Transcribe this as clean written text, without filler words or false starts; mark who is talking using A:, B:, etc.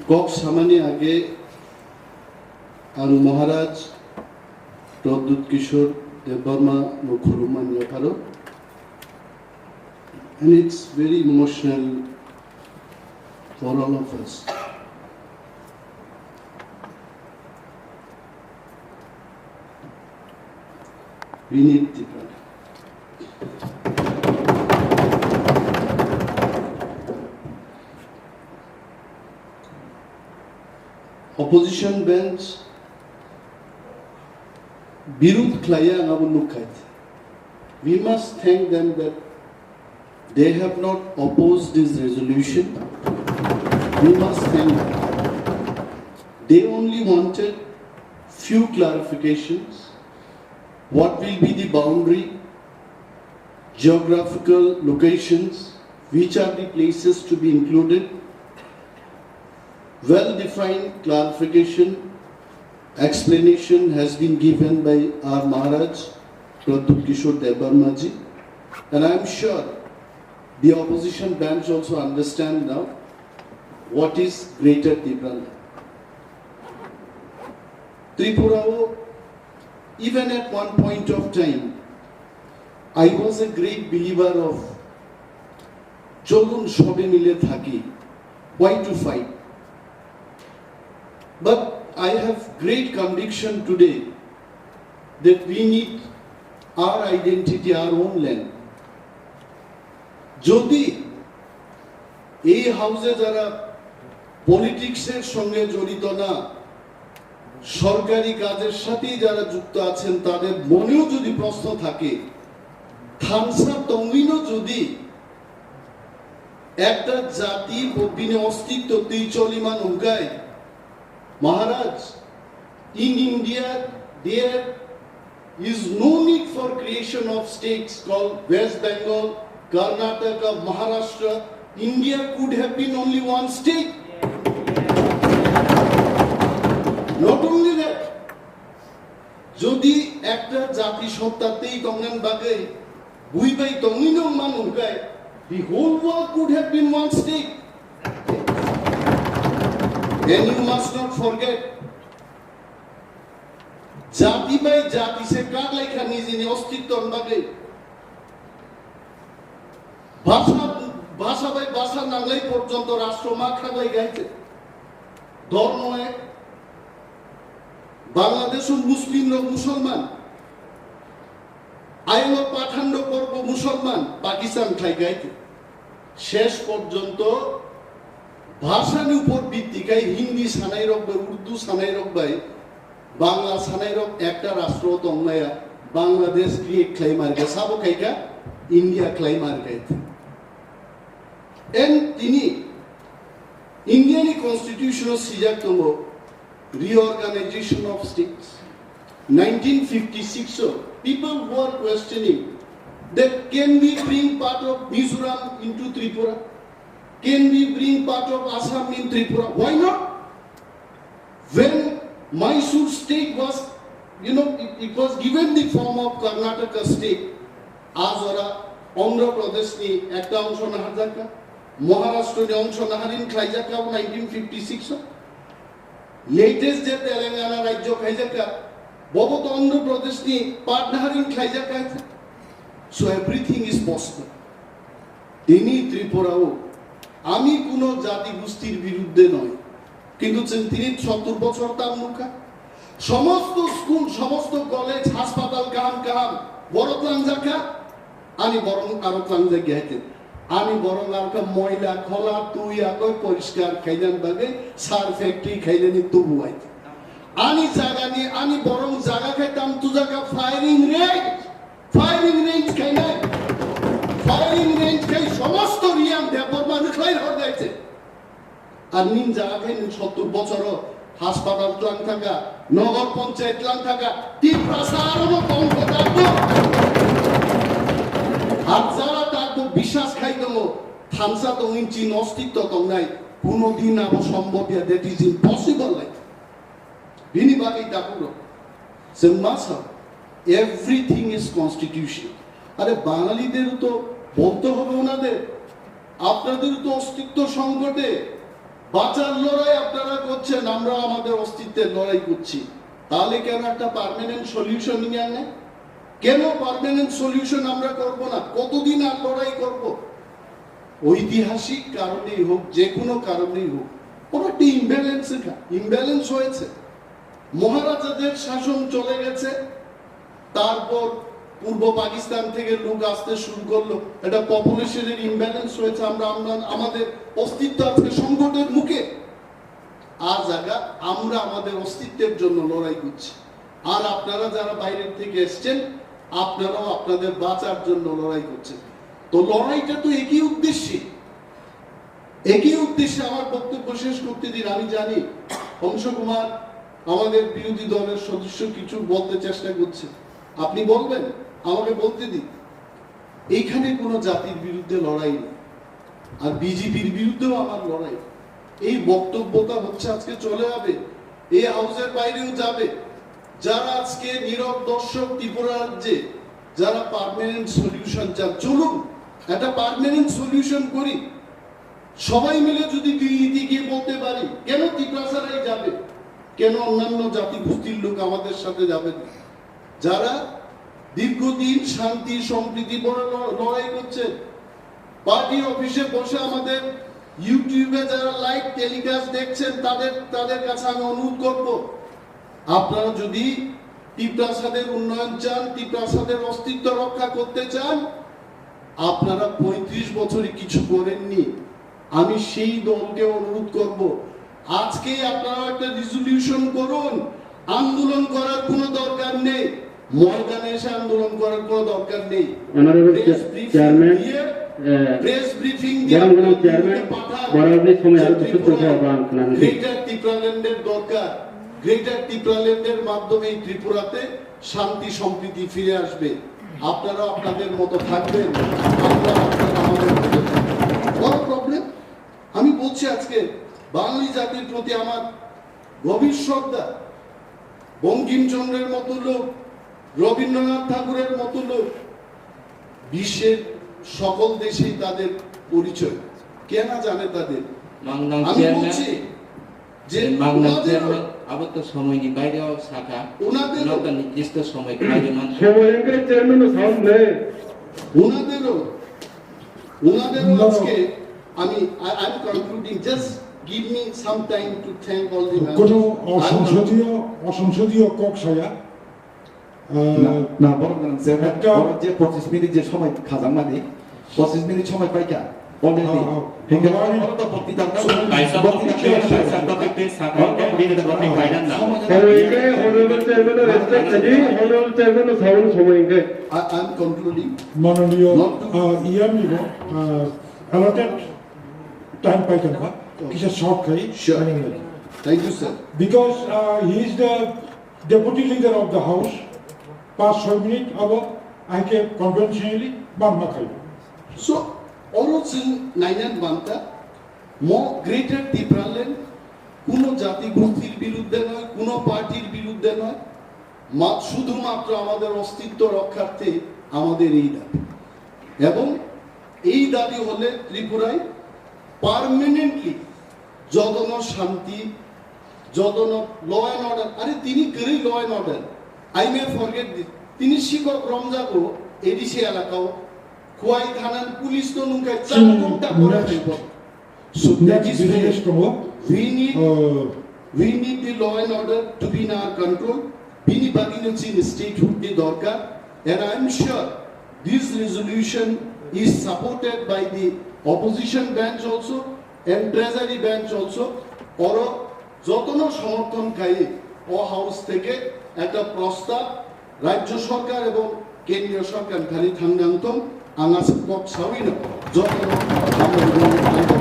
A: Kok samani age ang Maharaj Pradut Kishore Devarma Mukhuruman Yaparo, and it's very emotional for all of us. We need the brother. Opposition bench Birut Klaya Ngabunukait. We must thank them that they have not opposed this resolution. We must thank them. They only wanted few clarifications. What will be the boundary, geographical locations, which are the places to be included, well-defined clarification, explanation has been given by our Maharaj, Pradut Kishore Devarma ji, and I am sure the opposition bench also understand now what is Greater Tibrana. Tripura, even at one point of time, I was a great believer of Cholun Shobe Mile Thaki, why to fight? But I have great conviction today that we need our identity, our own land. যদি এই হাউসে যারা পলিটিক্সের সঙ্গে জড়িত না, সরকারি কাজের সাথেই যারা যুক্ত আছেন, তাদের মনেও যদি প্রশ্ন থাকে, থামসা তমিনও যদি একটা জাতি বিনে অস্তিত্ব তুই চলিমান উগায়, Maharaj, in India there is no need for creation of states called West Bengal, Karnataka, Maharashtra. India could have been only one state. Not only that, যদি একটা জাতি সত্তাতেই তঙ্গন বাগে বুইবাই তঙ্গিনং মানুষ গায়, the whole world could have been one state. And you must not forget, জাতি by জাতি সে কার লেখা নিজে অস্তিত্ব বাগে ভাষা ভাষা বাই ভাষা নাংলাই পর্যন্ত রাষ্ট্র মাখা বাই গাইছে ধর্ম এক বাংলাদেশের মুসলিমরা মুসলমান আইন পাঠান্ড পর্ব মুসলমান পাকিস্তান খাই গাইছে শেষ পর্যন্ত ভাষার উপর ভিত্তিকায় হিন্দি সানাই রকবাই উর্দু সানাই রকবাই বাংলা সানাই রক একটা রাষ্ট্র তংলায়া বাংলাদেশ ক্রিয়েট ক্লাই মার্কে সাবো খাইকা ইন্ডিয়া ক্লাই মার্কে এন্ড তিনি ইন্ডিয়ান কনস্টিটিউশনাল সিজাক তঙ্গ reorganization of states 1956 so people were questioning that can we bring part of Mizoram into Tripura. Can we bring part of Assam in Tripura? Why not? When Mysore state was, it was given the form of Karnataka state. Azora, Andhra Pradesh ni ekta ongsho nahar jaka, Maharashtra ni ongsho naharin khai jaka 1956. Latest je Telangana rajyo khai jaka, bobo to Andhra Pradesh ni part naharin khai jaka. So everything is possible. Tini Tripura o আমি কোন জাতি গোষ্ঠীর বিরুদ্ধে নয়, কিন্তু তিনি 70 বছর তার মুখা সমস্ত স্কুল সমস্ত কলেজ হাসপাতাল কাম কাম বড়তলাং জায়গা আমি বরং আরো তলাং জায়গাতে আমি বরং আর ময়লা খোলা তুই একই পরিষ্কার খাইলেন বাগে সার ফ্যাক্টরি খাইলেন তবু আইতে আমি জায়গা নিয়ে আমি বরং জায়গা খাইতাম তু জায়গা ফায়ারিং রেঞ্জ খাই না ফায়ারিং রেঞ্জ খাই সমস্ত রিয়াম দেববর্মা খাই হয়ে যাইছে আর নিন জায়গা খাই 70 বছর হাসপাতাল তলাং থাকা নগর পঞ্চায়েত তলাং থাকা তিন প্রসারণ কম থাকতো আর যারা তাকে বিশ্বাস খাইতো থামসা তো ইঞ্চি অস্তিত্ব তো নাই কোনোদিন আরো সম্ভব দ্যাট ইজ ইম্পসিবল লাইক বিনি বাকি তাকুরো সে মাস এভরিথিং ইজ কনস্টিটিউশন আরে বাঙালিদেরও তো বলতে হবে ওনাদের আপনাদের তো অস্তিত্ব সংকটে বাঁচার লড়াই আপনারা করছেন, আমরা আমাদের অস্তিত্বের লড়াই করছি। তাহলে কেন একটা পার্মানেন্ট সলিউশন নিয়ে আনে? কেন পার্মানেন্ট সলিউশন আমরা করব না? কতদিন আর লড়াই করব? ঐতিহাসিক কারণেই হোক, যে কোনো কারণেই হোক, কোনো একটা ইমব্যালেন্স হয়েছে। মহারাজাদের শাসন চলে গেছে, তারপর পূর্ব পাকিস্তান থেকে লোক আসতে শুরু করলো, একটা পপুলেশনের ইমব্যালেন্স হয়েছে। আমরা আমাদের অস্তিত্ব আজকে সংকটের মুখে। আজ আমরা আমাদের অস্তিত্বের জন্য লড়াই করছি। আর আপনারা যারা বাইরের থেকে এসছেন, আপনারাও আপনাদের বাঁচার জন্য লড়াই করছেন। তো লড়াইটা তো একই উদ্দেশ্যে। আমার বক্তব্য শেষ করতে দিন। আমি জানি হংস কুমার আমাদের বিরোধী দলের সদস্য কিছু বলতে চেষ্টা করছে, আপনি বলবেন, আমাকে বলতে দিন। এইখানে কোনো জাতির বিরুদ্ধে লড়াই নেই, আর বিজেপির বিরুদ্ধেও আমার লড়াই। এই বক্তব্যটা হচ্ছে আজকে চলে যাবে, এই হাউসের বাইরেও যাবে। যারা আজকে নীরব দর্শক ত্রিপুরা রাজ্যে, যারা পার্মানেন্ট সলিউশন চান, চলুন একটা পার্মানেন্ট সলিউশন করি। সবাই মিলে যদি দিল্লিতে গিয়ে বলতে পারি, কেন ত্রিপুরাসারাই যাবে, কেন অন্যান্য জাতি গোষ্ঠীর লোক আমাদের সাথে যাবে না? যারা দীর্ঘদিন শান্তি সম্প্রীতি বলে লড়াই করছে, পার্টি অফিসে বসে আমাদের ইউটিউবে যারা লাইভ টেলিকাস্ট দেখছেন, তাদের কাছে আমি অনুরোধ করব, আপনারা যদি ত্রিপুরাসাদের উন্নয়ন চান, ত্রিপুরাসাদের অস্তিত্ব রক্ষা করতে চান, আপনারা 35 বছরে কিছু করেননি। আমি সেই দলকে অনুরোধ করব, আজকেই আপনারা একটা রেজলিউশন করুন। আন্দোলন করার কোনো দরকার নেই, ময়দানে এসে আন্দোলন করার কোনো দরকার নেই। প্রেস ব্রিফিং দিয়ে গ্রেটার ত্রিপুরাল্যান্ডের দরকার। গ্রেটার ত্রিপুরাল্যান্ডের মাধ্যমে ত্রিপুরাতে শান্তি সম্প্রীতি ফিরে আসবে। আপনারা আপনাদের মতো থাকবেন, আমরা আমাদের মতো বড় প্রবলেম। আমি বলছি আজকে বাঙালি জাতির প্রতি আমার গভীর শ্রদ্ধা। বঙ্কিমচন্দ্রের মতো লোক, রবীন্দ্রনাথ ঠাকুরের মতো লোক, বিশ্বের সকল দেশেই তাদের পরিচয়, কে না জানে তাদের। আমি বলছি যে
B: আবদ্ধ সময়নি বাইরেও শাখা
A: ওনাদের
B: নির্দিষ্ট সময় বাইরে
A: ওনাদেরও আজকে আমি I concluding, just give me some time to thank all the members.
C: কোনো অসংসদীয় কক্সায়া
D: না বড় যে 25 মিনিট যে সময় খাজান মানে 25 মিনিট সময় পাইকা অলরেডি
A: I'm concluding.
C: মাননীয় ইয়ামিব allotted time পাইতেন না, কিছু শর্ট খাই।
A: Sure. Thank you, sir.
C: Because he is the deputy leader of the house. 5-6 minute আবার আইকে কনভেনশনালি বাংলা খাই।
A: So, Orochin Nainan Banta, more greater Tipraland, কোনো জাতি গোষ্ঠীর বিরুদ্ধে নয়, কোনো পার্টির বিরুদ্ধে নয়, শুধুমাত্র আমাদের অস্তিত্ব রক্ষার্থে আমাদের এই দাবি। এবং এই দাবি হলে ত্রিপুরায় পার্মানেন্টলি যতন শান্তি, যতন ল অ্যান্ড অর্ডার, আরে তিনি করেই law and order, I may forget this, তিনি শিক্ষক রমজাগো এডিসি এলাকাও খোয়াই থানার পুলিশ তো নুকায় 4 ঘন্টা করে দেব। So that is why we need the law and order to be in our control. Bini Badinachin statehood the Dorka, and I am sure this resolution is supported by the opposition bench also and treasury bench also. Oro jotono সমর্থন খাই ও house থেকে একটা প্রস্তাব রাজ্য সরকার এবং কেন্দ্রীয় সরকার খালি থাঙ্গান্তম আনাস পক সাউইন যতন আমরা